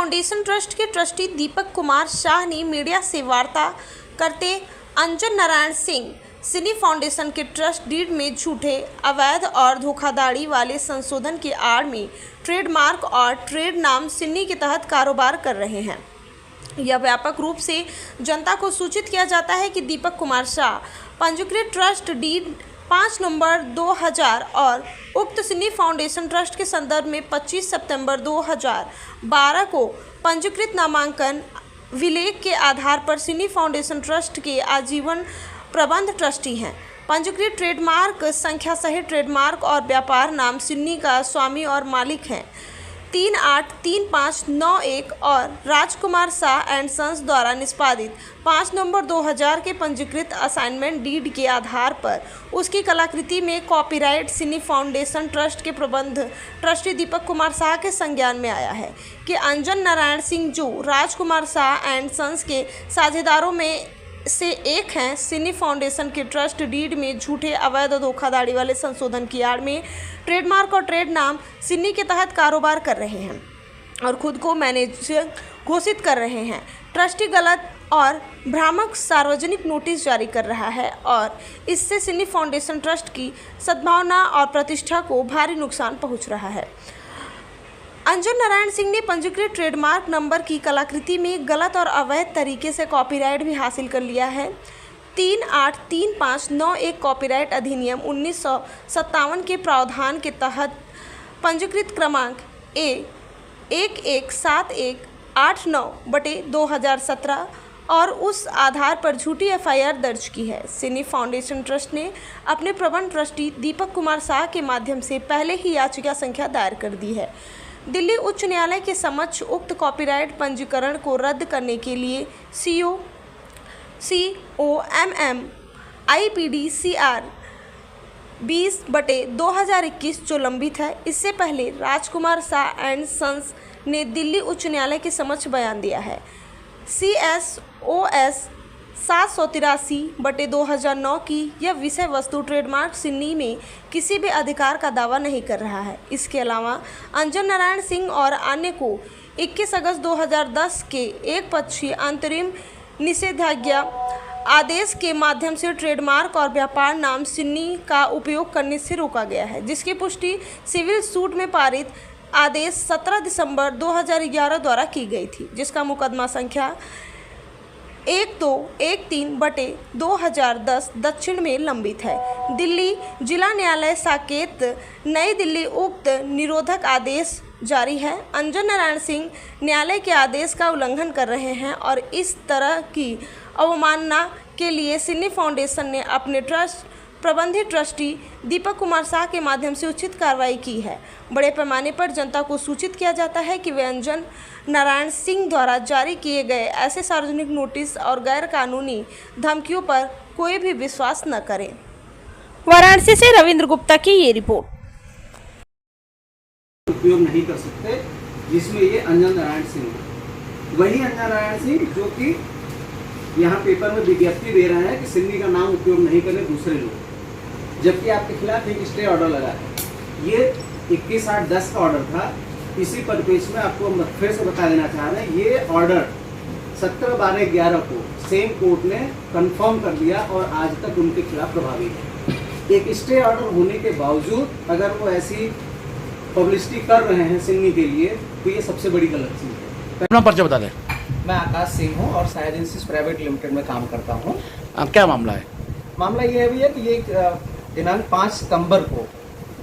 Foundation trust के trustee Deepak Kumar Shah ने media से वार्ता करते अंजन नारायण सिंह सिनी फाउंडेशन के ट्रस्ट डीड में झूठे, अवैध और धोखाधड़ी वाले संशोधन की आड़ में ट्रेडमार्क और ट्रेड नाम सिन्नी के तहत कारोबार कर रहे हैं। यह व्यापक रूप से जनता को सूचित किया जाता है कि दीपक कुमार शाह पंजीकृत ट्रस्ट डीड 5 नवंबर 2000 और उक्त सिन्नी फाउंडेशन ट्रस्ट के संदर्भ में 25 सितंबर 2012 को पंजीकृत नामांकन विलेख के आधार पर सिन्नी फाउंडेशन ट्रस्ट के आजीवन प्रबंध ट्रस्टी हैं। पंजीकृत ट्रेडमार्क संख्या सहित ट्रेडमार्क और व्यापार नाम सिन्नी का स्वामी और मालिक हैं 383591 और राजकुमार शाह एंड सन्स द्वारा निष्पादित 5 नवंबर 2000 के पंजीकृत असाइनमेंट डीड के आधार पर उसकी कलाकृति में कॉपीराइट सिन्नी फाउंडेशन ट्रस्ट के प्रबंध ट्रस्टी दीपक कुमार शाह के संज्ञान में आया है कि अंजन नारायण सिंह जो राजकुमार शाह एंड सन्स के साझेदारों में से एक हैं, सिन्नी फाउंडेशन के ट्रस्ट डीड में झूठे, अवैध और धोखाधड़ी वाले संशोधन की आड़ में ट्रेडमार्क और ट्रेड नाम सिन्नी के तहत कारोबार कर रहे हैं और खुद को मैनेजर घोषित कर रहे हैं। ट्रस्टी गलत और भ्रामक सार्वजनिक नोटिस जारी कर रहा है और इससे सिन्नी फाउंडेशन ट्रस्ट की सद्भावना और प्रतिष्ठा को भारी नुकसान पहुंच रहा है। अंजन नारायण सिंह ने पंजीकृत ट्रेडमार्क नंबर की कलाकृति में गलत और अवैध तरीके से कॉपीराइट भी हासिल कर लिया है। 383591 कॉपीराइट अधिनियम 1957 के प्रावधान के तहत पंजीकृत क्रमांक A117189/2017 और उस आधार पर झूठी FIR दर्ज की है। सिन्नी फाउंडेशन ट्रस्ट ने अपने प्रबंध ट्रस्टी दीपक कुमार शाह के माध्यम से पहले ही याचिका संख्या दायर कर दी है। दिल्ली उच्च न्यायालय के समक्ष उक्त कॉपीराइट पंजीकरण को रद्द करने के लिए COMM IPD CR 20/2021 जो लंबित है। इससे पहले राजकुमार शाह एंड सन्स ने दिल्ली उच्च न्यायालय के समक्ष बयान दिया है। CSOS 783/2009 की यह विषय वस्तु ट्रेडमार्क सिन्नी में किसी भी अधिकार का दावा नहीं कर रहा है। इसके अलावा अंजन नारायण सिंह और अन्य को 21 अगस्त 2010 के एक पक्षीय अंतरिम निषेधाज्ञा आदेश के माध्यम से ट्रेडमार्क और व्यापार नाम सिन्नी का उपयोग करने से रोका गया है, जिसकी पुष्टि सिविल सूट में पारित आदेश 17 दिसंबर 2011 द्वारा की गई थी, जिसका मुकदमा संख्या 1213/2010 दक्षिण में लंबित है। दिल्ली जिला न्यायालय साकेत नई दिल्ली उक्त निरोधक आदेश जारी है। अंजन नारायण सिंह न्यायालय के आदेश का उल्लंघन कर रहे हैं और इस तरह की अवमानना के लिए सिन्नी फाउंडेशन ने अपने ट्रस्ट प्रबंधित ट्रस्टी दीपक कुमार शाह के माध्यम से उचित कार्रवाई की है। बड़े पैमाने पर जनता को सूचित किया जाता है कि वे अंजन नारायण सिंह द्वारा जारी किए गए ऐसे सार्वजनिक नोटिस और गैर कानूनी धमकियों पर कोई भी विश्वास न करें। वाराणसी से रविंद्र गुप्ता की ये रिपोर्ट। उपयोग नहीं कर सकते, जिसमें ये अंजन नारायण सिंह, वही अंजन नारायण सिंह जो कि यहाँ पेपर में विज्ञप्ति दे रहे हैं कि सिन्नी का नाम उपयोग नहीं करें दूसरे लोग, जबकि आपके खिलाफ एक स्टे ऑर्डर लगा है। ये 21/8/10 का ऑर्डर था। इसी परिपेक्ष में आपको फिर से बता देना चाह रहे हैं, ये ऑर्डर 17/12/11 को सेम कोर्ट ने कंफर्म कर दिया और आज तक उनके खिलाफ प्रभावी है। एक स्टे ऑर्डर होने के बावजूद अगर वो ऐसी पब्लिसिटी कर रहे हैं सिन्नी के लिए, तो ये सबसे बड़ी गलत चीज़ है। अपना परिचय बता दें। मैं आकाश सिंह हूँ और साई एजेंसीज प्राइवेट लिमिटेड में काम करता हूँ। क्या मामला है? मामला ये भी है कि ये दिनांक 5 सितंबर को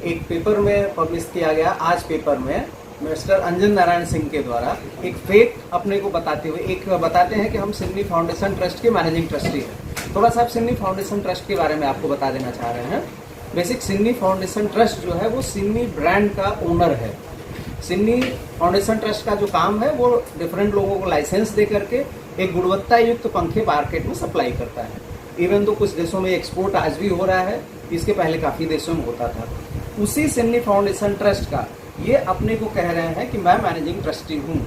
एक पेपर में पब्लिश किया गया, आज पेपर में मिस्टर अंजन नारायण सिंह के द्वारा एक फेक अपने को बताते हुए बताते हैं कि हम सिन्नी फाउंडेशन ट्रस्ट के मैनेजिंग ट्रस्टी हैं। थोड़ा सा आप सिन्नी फाउंडेशन ट्रस्ट के बारे में आपको बता देना चाह रहे हैं। बेसिक सिन्नी फाउंडेशन ट्रस्ट जो है वो सिन्नी ब्रांड का ओनर है। सिन्नी फाउंडेशन ट्रस्ट का जो काम है वो डिफरेंट लोगों को लाइसेंस दे करके एक गुणवत्ता युक्त पंखे मार्केट में सप्लाई करता है। इवन तो कुछ देशों में एक्सपोर्ट आज भी हो रहा है, इसके पहले काफ़ी देशों में होता था। उसी सिन्नी फाउंडेशन ट्रस्ट का ये अपने को कह रहे हैं कि मैं मैनेजिंग ट्रस्टी हूँ,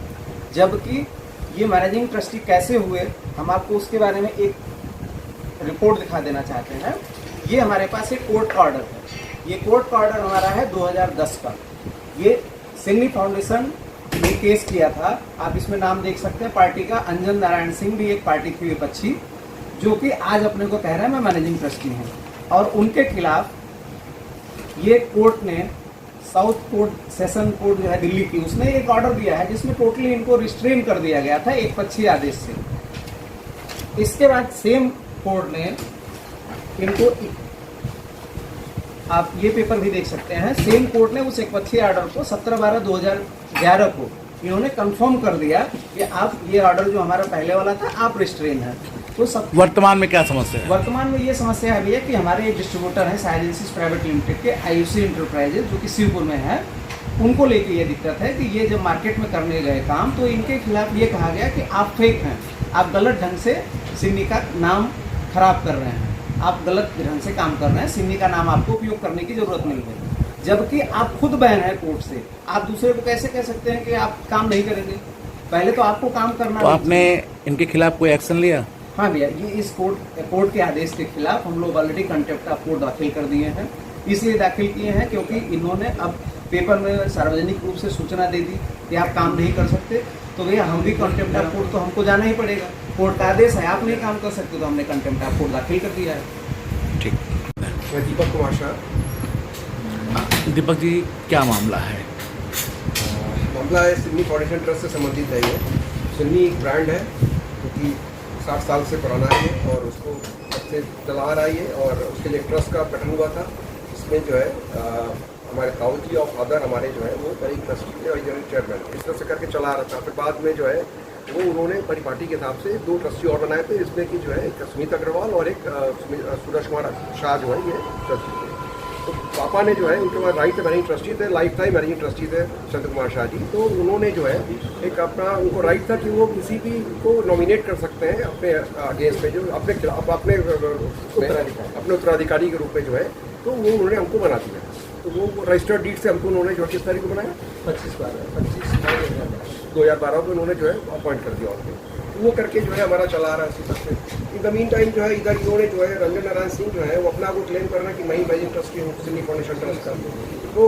जबकि ये मैनेजिंग ट्रस्टी कैसे हुए हम आपको उसके बारे में एक रिपोर्ट दिखा देना चाहते हैं। ये हमारे पास एक कोर्ट का ऑर्डर है। ये कोर्ट का ऑर्डर हमारा है 2010 का। ये सिन्नी फाउंडेशन ये केस किया था। आप इसमें नाम देख सकते हैं पार्टी का, अंजन नारायण सिंह भी एक पार्टी की विपक्षी, जो कि आज अपने को कह रहे हैं मैं मैनेजिंग ट्रस्टी हूँ, और उनके खिलाफ ये कोर्ट ने, साउथ कोर्ट सेशन कोर्ट जो है दिल्ली की, उसने एक ऑर्डर दिया है जिसमें टोटली इनको रिस्ट्रेन कर दिया गया था एक पक्षीय आदेश से। इसके बाद सेम कोर्ट ने इनको, आप ये पेपर भी देख सकते हैं, सेम कोर्ट ने उस एक पक्षीय ऑर्डर को 17/12/2011 को इन्होंने कंफर्म कर दिया कि आप ये ऑर्डर जो हमारा पहले वाला था आप रिस्ट्रेन है। तो वर्तमान में क्या समस्या है? वर्तमान में ये समस्या है भैया कि हमारे एक डिस्ट्रीब्यूटर है साई एजेंसीज प्राइवेट लिमिटेड के, आयुषी इंटरप्राइजेज, जो कि शिवपुर में है, उनको लेके ये दिक्कत है कि ये जब मार्केट में करने गए काम तो इनके खिलाफ ये कहा गया कि आप फेक हैं, आप गलत ढंग से सिन्नी का नाम खराब कर रहे हैं, आप गलत ढंग से काम कर रहे हैं, सिन्नी का नाम आपको उपयोग करने की जरूरत नहीं है। जबकि आप खुद बैन है कोर्ट से, आप दूसरे को कैसे कह सकते हैं कि आप काम नहीं करेंगे? पहले तो आपको काम करना। तो आपने इनके खिलाफ कोई एक्शन लिया? हाँ भैया, ये इस कोर्ट के आदेश के खिलाफ हम लोग ऑलरेडी कंटेम्प्ट ऑफ कोर्ट दाखिल कर दिए हैं। इसलिए दाखिल किए हैं क्योंकि इन्होंने अब पेपर में सार्वजनिक रूप से सूचना दे दी कि आप काम नहीं कर सकते, तो भैया हम भी कंटेम्प्ट ऑफ कोर्ट तो हमको जाना ही पड़ेगा। कोर्ट का आदेश है, आप नहीं काम कर सकते, तो हमने कंटेम्प्ट ऑफ कोर्ट दाखिल कर दिया है। ठीक। मैं दीपक कुमार शाह। दीपक जी, क्या मामला है? मामला है सिन्नी फाउंडेशन ट्रस्ट से संबंधित है। ये सिन्नी एक ब्रांड है जो कि 60 साल से पुराना है और उसको अपने चला रहा है, और उसके लिए ट्रस्ट का गठन हुआ था। इसमें जो है हमारे ताऊ जी और फादर हमारे जो है वो एक ट्रस्टी थे और यूनिट चेयरमैन, इस तरह से करके चला रहा था। फिर बाद में जो है वो उन्होंने परिपाटी के हिसाब से 2 ट्रस्टी और बनाए थे, इसमें कि जो है एक सुमित अग्रवाल और एक सूरज कुमार शाह जो है ये ट्रस्टी थे। तो पापा ने जो है, उनके पास राइट मैनेजिंग ट्रस्टी थे, लाइफ टाइम मैनेजिंग ट्रस्टी थे चंद्र कुमार शाह जी। तो उन्होंने जो है एक अपना, उनको राइट था कि वो किसी भी को नॉमिनेट कर सकते हैं अपने अगेंस्ट में, जो अपने खिलाफ अपने उत्तराधिकारी के रूप में जो है, तो वो उन्होंने हमको बना दिया। तो वो रजिस्टर्ड डीड से हमको उन्होंने जो किस तारीख को बनाया, 25/12/2012 को उन्होंने जो है अपॉइंट कर दिया। और वो करके जो है हमारा चला रहा है इसी तरह से। इन द मीन टाइम जो है इधर इन्होंने जो है रंजन नारायण सिंह जो है वो अपना को क्लेम कर रहा है कि मैं ही मैनेजिंग ट्रस्टी हूँ सिन्नी फाउंडेशन ट्रस्ट का। तो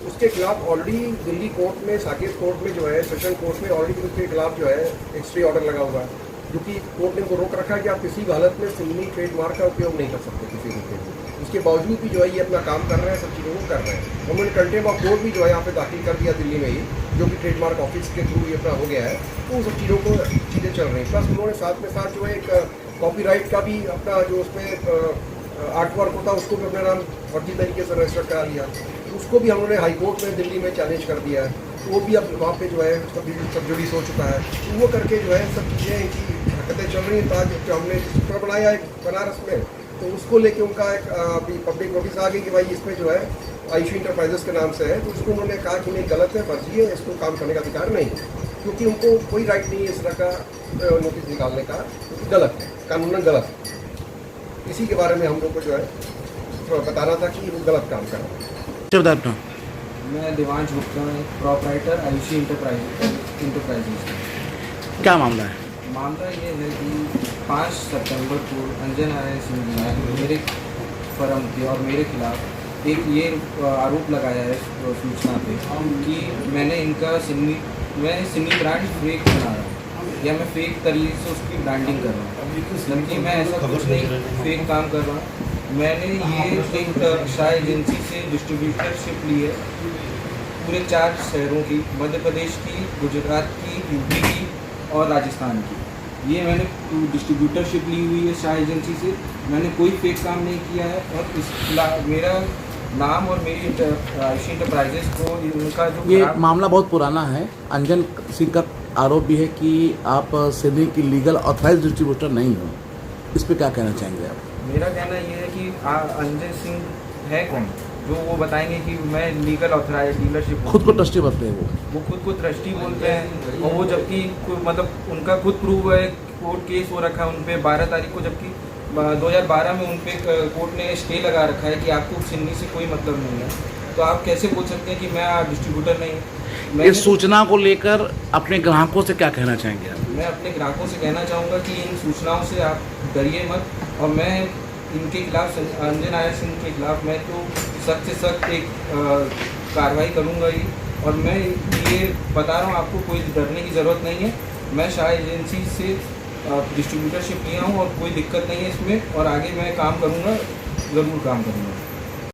उसके खिलाफ ऑलरेडी दिल्ली कोर्ट में, साकेत कोर्ट में जो है, सेशन कोर्ट में ऑलरेडी उसके खिलाफ जो है एक स्टे ऑर्डर लगा हुआ है, जो कि कोर्ट ने उनको रोक रखा है कि आप किसी भी हालत में सिन्नी ट्रेडमार्क का उपयोग नहीं कर सकते किसी रूप में। उसके बावजूद भी जो है ये अपना काम कर रहे हैं, सब चीज़ों को कर रहे हैं। उन्होंने कंटेम्प्ट ऑफ कोर्ट भी जो है यहाँ पे दाखिल कर दिया दिल्ली में ही, जो कि ट्रेडमार्क ऑफिस के थ्रू ये अपना हो गया है। तो उन सब चीज़ों को चीज़ें चल रही हैं। प्लस उन्होंने साथ में साथ जो है एक कॉपीराइट का भी अपना जो उसमें आर्ट वर्क होता है उसको भी अपना नाम फर्जी तरीके से रजिस्टर करा लिया। उसको भी हमने हाई कोर्ट में दिल्ली में चैलेंज कर दिया है। तो वो भी अब वहाँ पे जो है सब जुडिस हो चुका है। तो वो करके जो है सब चीज़ें की हरकतें चल रही हैं। ताज जो हमने चित्र बनाया है बनारस में, तो उसको लेके उनका एक अभी पब्लिक नोटिस आ गई कि भाई इसमें जो है आयुषी इंटरप्राइजेस के नाम से है। तो उसको उन्होंने कहा कि नहीं, गलत है, फर्जी है, इसको काम करने का अधिकार नहीं है, क्योंकि उनको कोई राइट नहीं है इस तरह का नोटिस निकालने का, क्योंकि गलत है, कानूनन गलत है। इसी के बारे में हम लोग को जो है बताना था कि वो गलत काम कर रहा है। मैं देवांश गुप्ता, प्रॉपराइटर आयुषी इंटरप्राइजेज। क्या मामला है? मामला ये है कि 5 सितंबर को अंजन नारायण सिंह जी ने मेरे फर्म के और मेरे खिलाफ एक ये आरोप लगाया है सूचना पे कि मैंने इनका सिन्नी ब्रांड फेक बना रहा हूँ, या मैं फेक तरीके से उसकी ब्रांडिंग कर रहा हूँ, जबकि मैं ऐसा कुछ नहीं फेक काम कर रहा हूँ। मैंने ये एक शाह एजेंसी से डिस्ट्रीब्यूटरशिप ली है पूरे 4 शहरों की, मध्य प्रदेश की, गुजरात की, यूपी की और राजस्थान की। ये मैंने डिस्ट्रीब्यूटरशिप ली हुई है शाह एजेंसी से। मैंने कोई फेक काम नहीं किया है, और इस मेरा नाम और मेरी आयुषी इंटरप्राइजेस को उनका जो ये मामला बहुत पुराना है। अंजन सिंह का आरोप भी है कि आप सिन्नी की लीगल ऑथराइज डिस्ट्रीब्यूटर नहीं हो। इस पर क्या कहना चाहेंगे आप? मेरा कहना ये है कि अंजन सिंह है कौन जो वो बताएंगे कि मैं लीगल ऑथराइज डीलरशिप, खुद को ट्रस्टी बनते हैं वो खुद को ट्रस्टी बोलते हैं। और वो जबकि मतलब उनका खुद प्रूव है, कोर्ट केस हो रखा है उन पर 12 तारीख को, जबकि 2012 में उन पर कोर्ट ने स्टे लगा रखा है कि आपको सिन्नी से कोई मतलब नहीं है। तो आप कैसे बोल सकते हैं कि मैं डिस्ट्रीब्यूटर नहीं हूँ? इस सूचना को लेकर अपने ग्राहकों से क्या कहना चाहेंगे आप? मैं अपने ग्राहकों से कहना चाहूँगा कि इन सूचनाओं से आप डरिए मत, और मैं इनके खिलाफ, अंजन नारायण सिंह के खिलाफ मैं तो सख्त से सख्त एक कार्रवाई करूँगा ही। और मैं ये बता रहा हूँ आपको, कोई डरने की ज़रूरत नहीं है। मैं शाह एजेंसी से डिस्ट्रीब्यूटरशिप लिया हूँ और कोई दिक्कत नहीं है इसमें, और आगे मैं काम करूँगा, ज़रूर काम करूँगा।